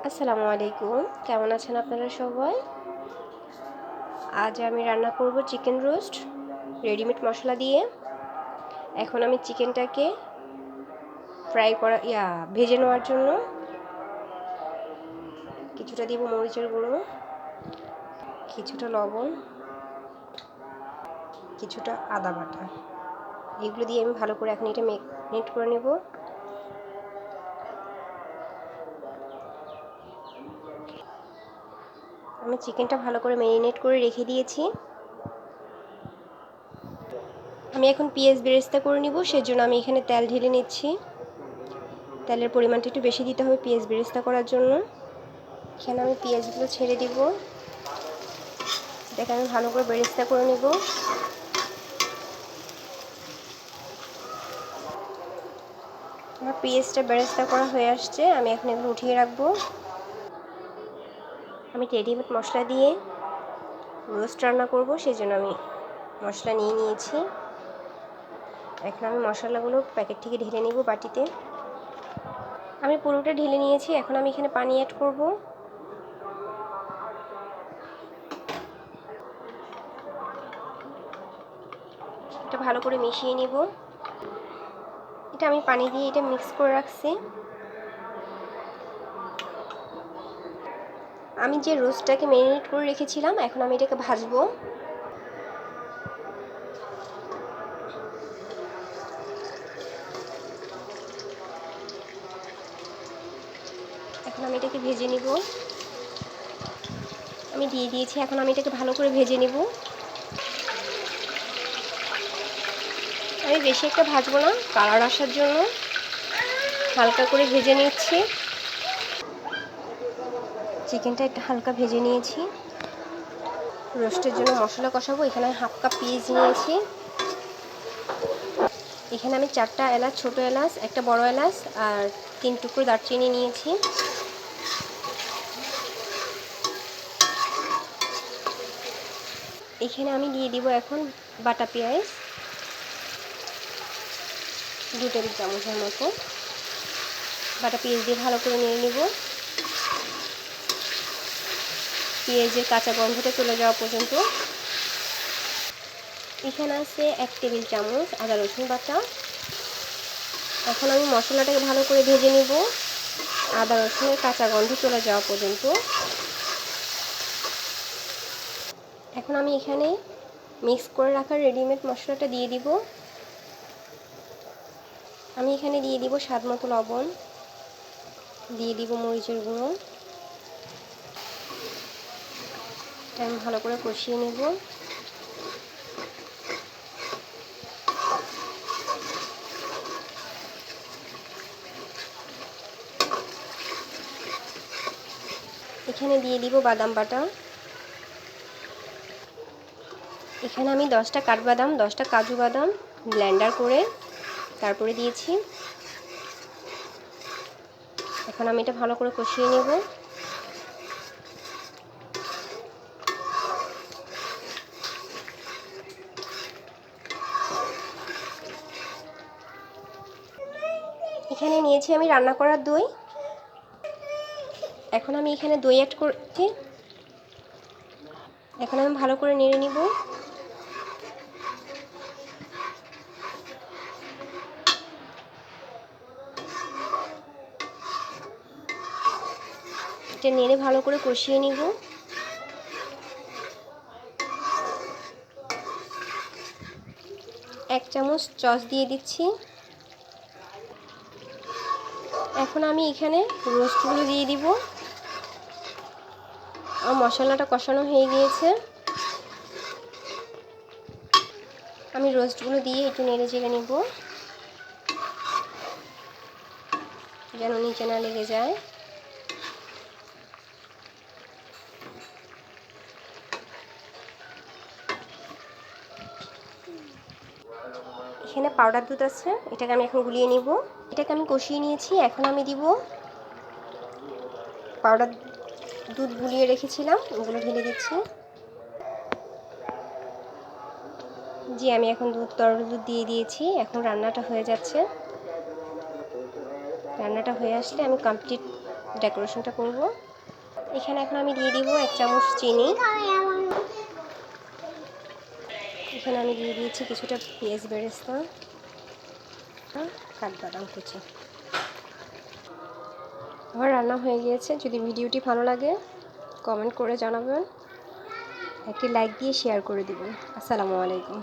আসসালামু আলাইকুম, কেমন আছেন আপনারা সবাই? আজ আমি রান্না করব চিকেন রোস্ট রেডিমেড মশলা দিয়ে। এখন আমি চিকেনটাকে ভেজে নেওয়ার জন্য কিছুটা দিব মরিচের গুঁড়ো, কিছুটা লবণ, কিছুটা আদা বাটা। এগুলো দিয়ে আমি ভালো করে এখন এটা ম্যারিনেট করে নেব। আমি চিকেনটা ভালো করে ম্যারিনেট করে রেখে দিয়েছি। আমি এখন পেঁয়াজ বেরেস্তা করে নিব, সেজন্য আমি এখানে তেল ঢেলে নিচ্ছি। তেলের পরিমাণটা একটু বেশি দিতে হবে পেঁয়াজ বেরেস্তা করার জন্য। এখানে আমি পেঁয়াজগুলো ছেড়ে দিব, এটাকে আমি ভালো করে বেরেস্তা করে নেব। আমার পেঁয়াজটা বেরেস্তা করা হয়ে আসছে, আমি এখন এগুলো উঠিয়ে রাখবো। আমি রেডিমেড মশলা দিয়ে রোস্ট রান্না করব, সেই জন্য আমি মশলা নিয়ে নিয়েছি। এখন আমি মশলাগুলো প্যাকেট থেকে ঢেলে নিব বাটিতে। আমি পুরোটা ঢেলে নিয়েছি, এখন আমি এখানে পানি অ্যাড করব। এটা ভালো করে মিশিয়ে নিব। এটা আমি পানি দিয়ে এটা মিক্স করে রাখছি। আমি যে রোস্টটাকে ম্যারিনেট করে রেখেছিলাম, এখন আমি এটাকে ভাজবো। এখন আমি এটাকে ভেজে নিব। আমি দিয়ে দিয়েছি, এখন আমি এটাকে ভালো করে ভেজে নিব। আমি বেশি একটা ভাজবো না, কালার আসার জন্য হালকা করে ভেজে নিচ্ছি। চিকেনটা একটু হালকা ভেজে নিয়েছি। রোস্টের জন্য মশলা কষাবো। এখানে হাফ কাপ পেঁয়াজ নিয়েছি। এখানে আমি 4টা এলাচ, ছোটো এলাচ, একটা বড় এলাচ আর 3 টুকরো দারচিনি নিয়েছি। এখানে আমি দিয়ে দিব এখন বাটা পেঁয়াজ 2 টেবিল চামচের মতো। বাটা পেঁয়াজ দিয়ে ভালো করে নিয়ে নিব, পেঁয়াজের কাঁচা গন্ধটা চলে যাওয়া পর্যন্ত। এখানে আছে 1 টেবিল চামচ আদা রসুন বাটা। এখন আমি মশলাটাকে ভালো করে ভেজে নিব, আদা রসুনের কাঁচা গন্ধ চলে যাওয়া পর্যন্ত। এখন আমি এখানে মিক্স করে রাখা রেডিমেড মশলাটা দিয়ে দিব। আমি এখানে দিয়ে দিব স্বাদ মতো লবণ, দিয়ে দিব মরিচের গুঁড়ো। আমি ভালো করে কষিয়ে নেব। এখানে দিয়ে দিব বাদাম বাটা। এখানে আমি 10টা কাঠবাদাম, 10টা কাজু বাদাম ব্লেন্ডার করে তারপরে দিয়েছি। এখন আমি এটা ভালো করে কষিয়ে নেব। এখানে নিয়েছি আমি রান্না করার দই। এখন আমি এখানে দই অ্যাড করছি। এখন আমি ভালো করে নেড়ে নিব। এটা নেড়ে ভালো করে কষিয়ে নিব। 1 চামচ সস দিয়ে দিচ্ছি। এখন আমি এখানে রোস্টগুলো দিয়ে দিব। আমার মশলাটা কষানো হয়ে গিয়েছে। আমি রোস্টগুলো দিয়ে একটু নেড়ে চেড়ে নিব, যেন নিচে না লেগে যায়। এখানে পাউডার দুধ আছে, এটাকে আমি এখন গুলিয়ে নিব। এটাকে আমি কষিয়ে নিয়েছি। এখন আমি দিব পাউডার দুধ গুলিয়ে রেখেছিলাম, ওগুলো ঢেলে দিচ্ছি। জি, আমি এখন তরল দুধ দিয়ে দিয়েছি। এখন রান্নাটা হয়ে যাচ্ছে। রান্নাটা হয়ে আসলে আমি কমপ্লিট ডেকোরেশনটা করব। এখানে এখন আমি দিয়ে দিব 1 চামচ চিনি। এখানে আমি দিয়ে দিয়েছি কিছুটা পেঁয়াজ বেরেস্তা, কাঠবাদাম কুচি। আমার রান্না হয়ে গিয়েছে। যদি ভিডিওটি ভালো লাগে কমেন্ট করে জানাবেন, একটি লাইক দিয়ে শেয়ার করে দিবেন। আসসালামু আলাইকুম।